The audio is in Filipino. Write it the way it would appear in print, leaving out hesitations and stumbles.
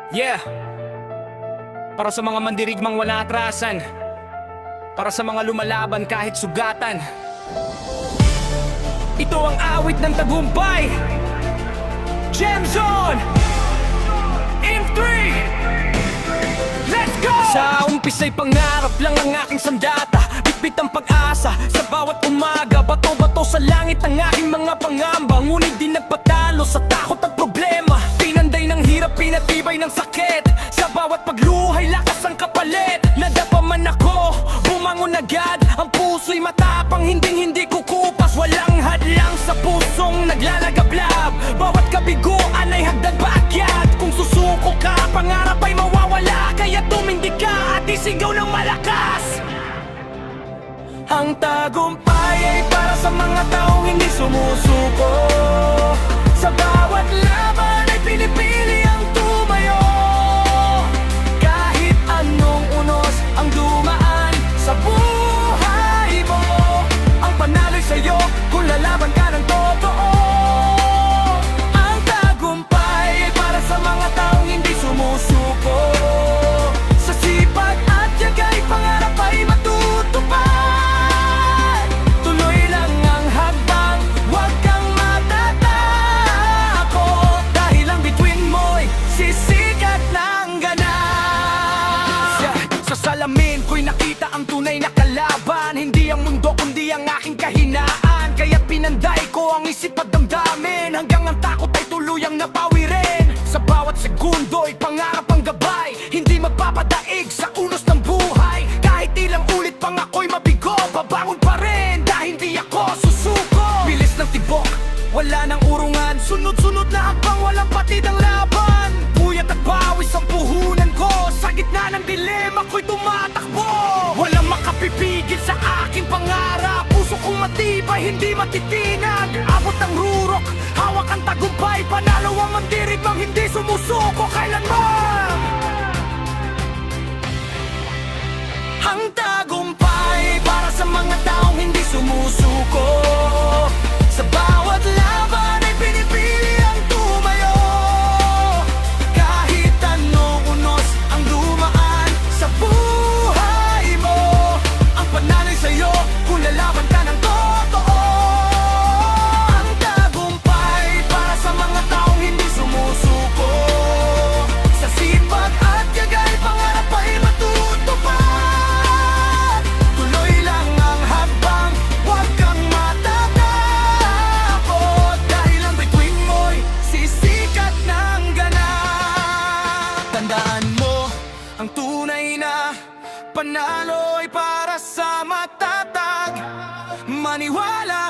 Yeah! Para sa mga mandirigmang wala atrasan, para sa mga lumalaban kahit sugatan. Ito ang awit ng tagumpay, Gemzone! In 3, let's go! Sa umpisa'y pangarap lang ang aking sandata, bitbit ang pag-asa sa bawat umaga. Bato-bato sa langit ang aking mga pangamba, ngunit di nagpatalo sa takot at problema. Pinanday ng hirap, pinatibay ng sakit, sa bawat pagluhay lakas ang kapalit. Nadapa man ako, bumangon agad, ang puso'y matapang, hindi kukupas. Walang hadlang sa pusong naglalagablab, bawat kabiguan ay hagdan paakyat. Kung susuko ka, pangarap ay mawawala, kaya tumindi ka at isigaw ng malakas. Ang tagumpay ay para sa mga taong hindi sumusuko, sa bawat laban ay pinipili ang tumayo. Kahit anong unos ang dumaan sa buhay mo, ang panalo'y sa'yo kung lalaban ka ng totoo. Ang tagumpay ay para sa mga taong hindi sumusuko, sa sipag at yaga'y pangarap ay matutupad. Tuloy lang ang hakbang, huwag kang matatakot, dahil ang bituin mo'y sisikat ng ganas. Sa salamin ko'y nakita ang tunay na kalaban, hindi ang mundo kundi ang aking kahinaan. Kaya't pinanday ko ang isip at damdamin, hanggang ang takot ay tuluyang napawi rin. Sa bawat segundo'y pangarap ang gabay, hindi magpapadaig sa unos ng buhay. Kahit ilang ulit pang ako'y mabigo, babangon pa rin dahil hindi ako susuko. Bilis ng tibok, wala nang urungan, sunod-sunod na hakbang, walang patid ang laban. Puyat at bawis ang puhunan ko, sa gitna ng dilema ko'y tumatakbo. Walang makapipigil sa aking pangarap, puso kong matibay, hindi matitinag. Abot ang rurok, hawak ang tagumpay, panalo ang mandirigmang hindi sumusuko kailanman. Ang tagumpay para sa mga taong hindi sumusuko, sa bawat laban ay pinipili ang tumayo. Kahit anong unos ang dumaan sa buhay mo, ang panalo'y sa'yo kung lalaban ka ng totoo. Ang tagumpay para sa mga taong hindi sumusuko, sa sipag at yaga'y pangarap ay matutupad. Tuloy lang ang hakbang, huwag kang matatakot, dahil ang bituin mo'y sisikat ng ganap. Tandaan mo, ang tunay na panalo'y para sa matatag. Maniwala